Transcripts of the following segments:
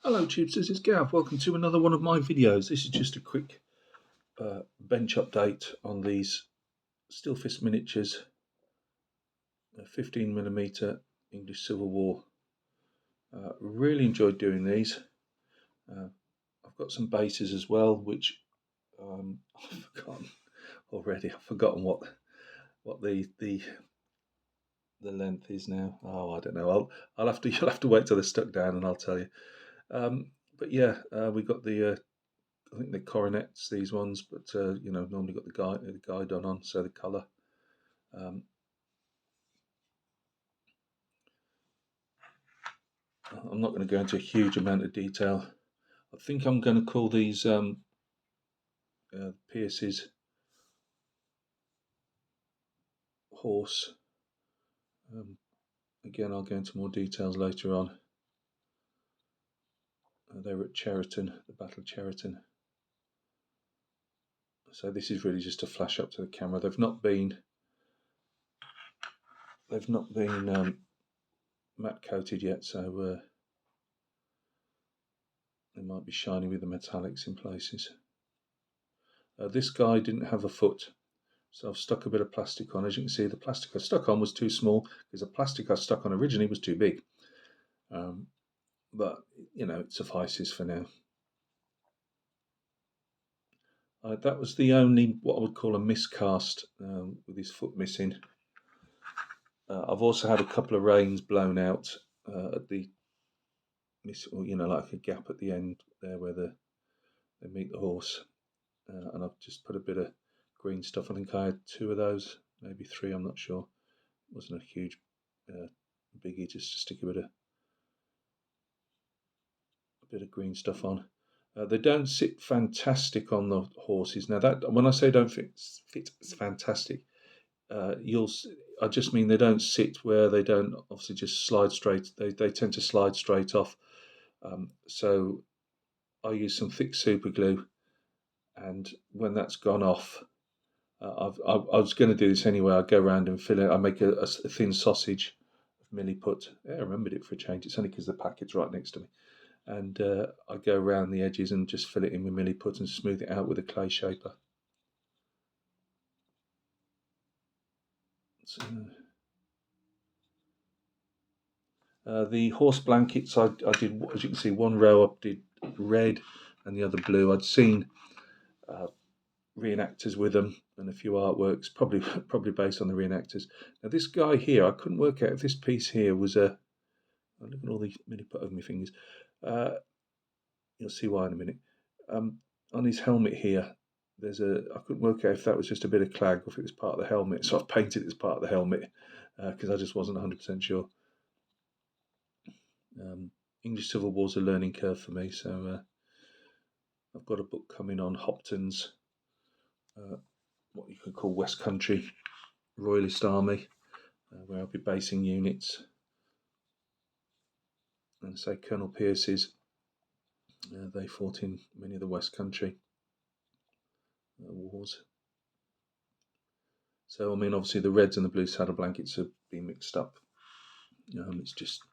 Hello Tubes, this is Gav. Welcome to another one of my videos. This is just a quick bench update on these Stillfist miniatures, 15mm English Civil War. Really enjoyed doing these. I've got some bases as well, which I've forgotten already. I've forgotten what the length is now. Oh, I don't know. You'll have to wait till they're stuck down, and I'll tell you. But yeah, we got the I think they're coronets, these ones, but normally got the guide on, so the colour. I'm not going to go into a huge amount of detail. I think I'm going to call these Pierces horse. Again, I'll go into more details later on. They were at Cheriton, the Battle of Cheriton. So this is really just a flash up to the camera. They've not been matte coated yet, so they might be shiny with the metallics in places. This guy didn't have a foot, so I've stuck a bit of plastic on. As you can see, the plastic I stuck on was too small because the plastic I stuck on originally was too big. But it suffices for now. That was the only what I would call a miscast with his foot missing. I've also had a couple of reins blown out at the like a gap at the end there where they meet the horse, and I've just put a bit of green stuff. I think I had 2 of those, maybe 3. I'm not sure. It wasn't a huge biggie, just to stick a bit of green stuff on. They don't sit fantastic on the horses. Now, that when I say don't fit fantastic, I just mean they don't sit where they don't obviously just slide straight. They tend to slide straight off. So I use some thick super glue, and when that's gone off, I was going to do this anyway. I go around and fill it. I make a thin sausage of milliput. Yeah, I remembered it for a change. It's only because the packet's right next to me. And I go around the edges and just fill it in with milliput and smooth it out with a clay shaper. So, the horse blankets, I did, as you can see, one row I did red and the other blue. I'd seen reenactors with them and a few artworks, probably based on the reenactors. Now this guy here, I couldn't work out if this piece here was a. Oh, look at all the milliput over my fingers. You'll see why in a minute. On his helmet here, I couldn't work out if that was just a bit of clag or if it was part of the helmet. So I've painted it as part of the helmet because I just wasn't 100% sure. English Civil War's a learning curve for me, so I've got a book coming on Hopton's, what you could call West Country Royalist Army, where I'll be basing units. And say Colonel Pierces, they fought in many of the West Country wars. So, I mean, obviously the reds and the blue saddle blankets have been mixed up. It's just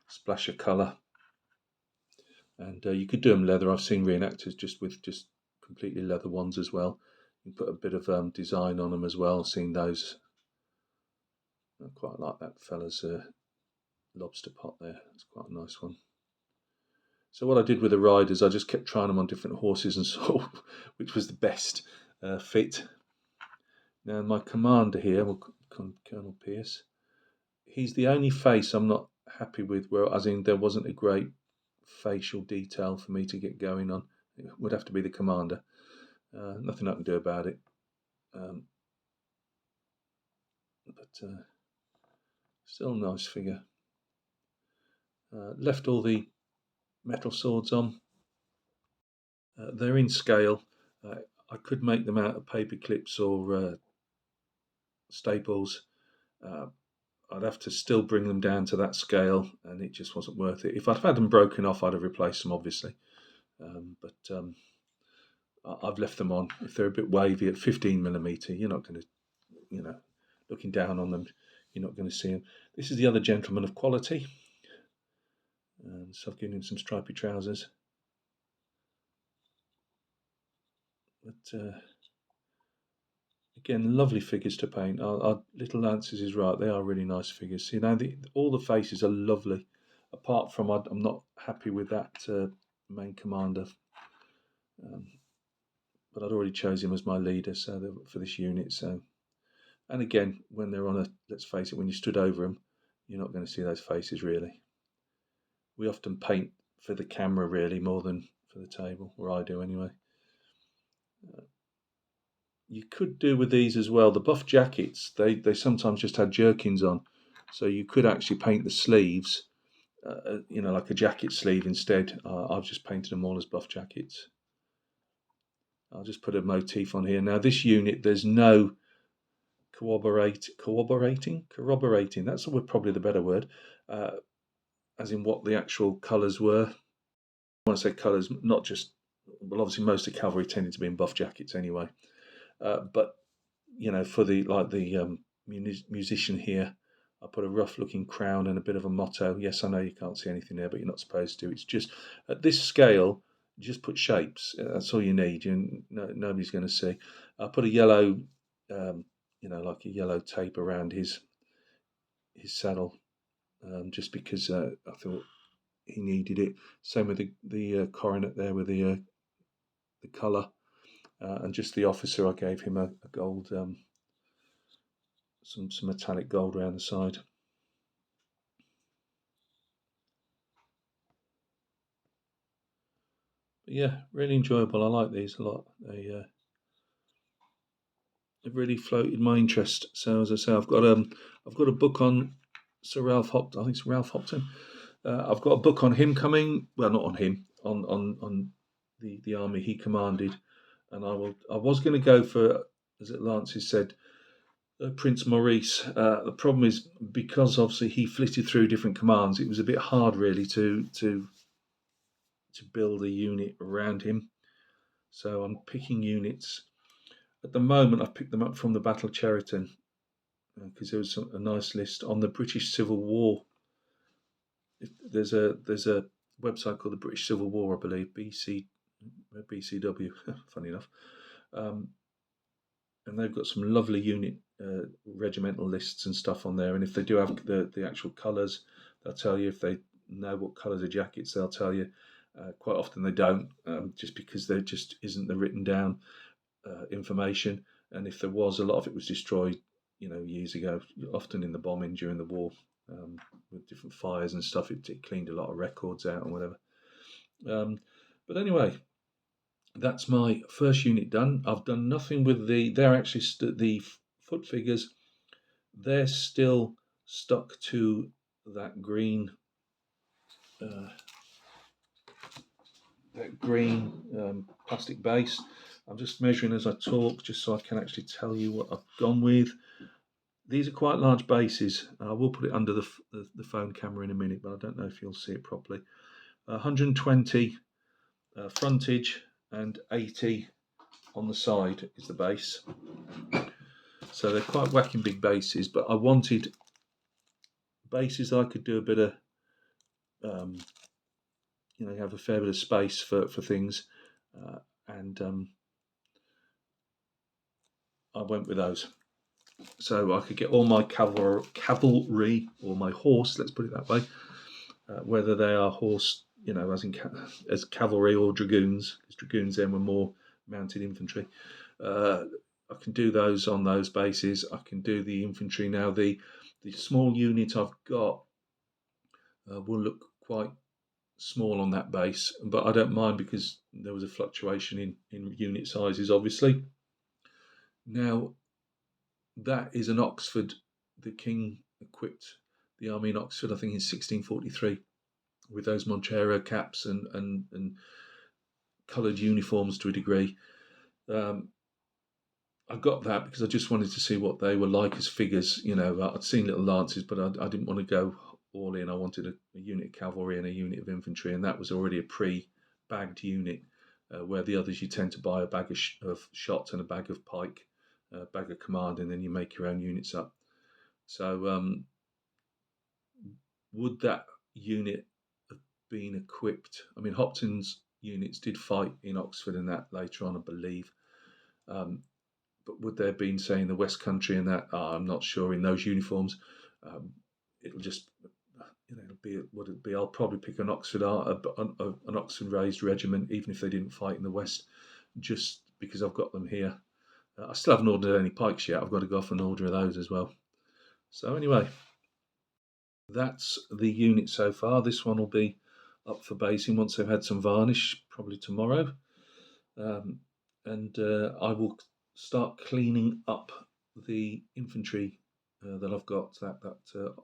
a splash of colour. And you could do them leather. I've seen reenactors just with just completely leather ones as well. You put a bit of design on them as well. I've seen those. I quite like that fella's lobster pot there. It's quite a nice one. So what I did with the riders, I just kept trying them on different horses and saw which was the best fit. Now my commander here, Colonel Pierce, he's the only face I'm not happy with, as in there wasn't a great facial detail for me to get going on. It would have to be the commander. Nothing I can do about it. But still a nice figure. Left all the metal swords on. They're in scale. I could make them out of paper clips or staples. I'd have to still bring them down to that scale, and it just wasn't worth it. If I'd had them broken off, I'd have replaced them, obviously. But I've left them on. If they're a bit wavy at 15mm, you're not going to, looking down on them, you're not going to see them. This is the other gentleman of quality. So I've given him some stripy trousers. But again, lovely figures to paint. Our Little Lances is right; they are really nice figures. You know, all the faces are lovely. Apart from, I'm not happy with that main commander, but I'd already chosen him as my leader, for this unit. So, and again, when they're on let's face it, when you stood over them, you're not going to see those faces really. We often paint for the camera really more than for the table, or I do anyway. You could do with these as well. The buff jackets, they sometimes just had jerkins on, so you could actually paint the sleeves, like a jacket sleeve instead. I've just painted them all as buff jackets. I'll just put a motif on here. Now this unit, there's no corroborating. That's probably the better word, as in what the actual colours were. I want to say colours, not just. Well, obviously most of cavalry tended to be in buff jackets anyway. But for the musician here, I put a rough-looking crown and a bit of a motto. Yes, I know you can't see anything there, but you're not supposed to. It's just at this scale, just put shapes. That's all you need. Nobody's going to see. I put a yellow, like a yellow tape around his saddle, just because I thought he needed it. Same with the coronet there with the colour. And just the officer, I gave him a gold, some metallic gold around the side. But yeah, really enjoyable. I like these a lot. They've really floated my interest. So as I say, I've got a book on Sir Ralph Hopton. I think it's Ralph Hopton. I've got a book on him coming. Well, not on him. On the army he commanded, and I was going to go for, as it Lance has said, Prince Maurice. The problem is, because obviously he flitted through different commands, it was a bit hard really to build a unit around him. So I'm picking units. At the moment, I've picked them up from the Battle of Cheriton, because there was a nice list on the British Civil War. There's a website called the British Civil War, I believe, BCW. Funny enough. And they've got some lovely unit regimental lists and stuff on there. And if they do have the actual colours, they'll tell you. If they know what colours of jackets, they'll tell you. Quite often they don't, just because there just isn't the written down information. And if there was, a lot of it was destroyed, years ago, often in the bombing during the war, with different fires and stuff. It cleaned a lot of records out and whatever. But anyway, that's my first unit done. I've done nothing with they're actually the foot figures. They're still stuck to that green plastic base. I'm just measuring as I talk, just so I can actually tell you what I've gone with. These are quite large bases. I will put it under the phone camera in a minute, but I don't know if you'll see it properly. 120 frontage and 80 on the side is the base. So they're quite whacking big bases, but I wanted bases I could do a bit of, have a fair bit of space for things, and I went with those. So I could get all my cavalry, or my horse, let's put it that way, whether they are horse, as cavalry or dragoons, because dragoons then were more mounted infantry. I can do those on those bases. I can do the infantry now. The small unit I've got will look quite small on that base, but I don't mind, because there was a fluctuation in unit sizes, obviously. Now, that is an Oxford. The King equipped the army in Oxford, I think, in 1643, with those Montero caps and coloured uniforms to a degree. I got that because I just wanted to see what they were like as figures. I'd seen little lances, but I didn't want to go all in. I wanted a unit of cavalry and a unit of infantry, and that was already a pre-bagged unit, where the others you tend to buy a bag of shot and a bag of pike, a bag of command, and then you make your own units up. So would that unit have been equipped. I mean, Hopton's units did fight in Oxford and that later on, I believe. But would there have been, say, in the West Country and that? I'm not sure in those uniforms. It'll just, it'll be what it'll be. I'll probably pick an Oxford an Oxford raised regiment, even if they didn't fight in the West, just because I've got them here. I still haven't ordered any pikes yet. I've got to go off and order those as well. So anyway, that's the unit so far. This one will be up for basing once they've had some varnish, probably tomorrow. And I will start cleaning up the infantry that I've got, that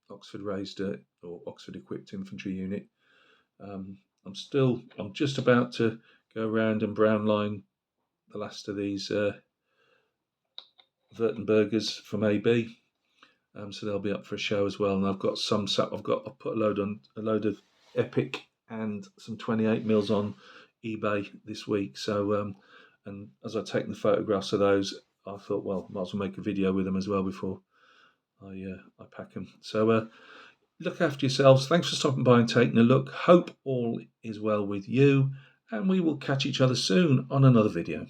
Oxford raised or Oxford equipped infantry unit. I'm just about to go around and brown line the last of these Württembergers from AB, so they'll be up for a show as well. And I've got I've put a load of Epic and some 28 mils on eBay this week. So and as I take the photographs of those, I thought, well, might as well make a video with them as well before I pack them. So look after yourselves. Thanks for stopping by and taking a look. Hope all is well with you, and we will catch each other soon on another video.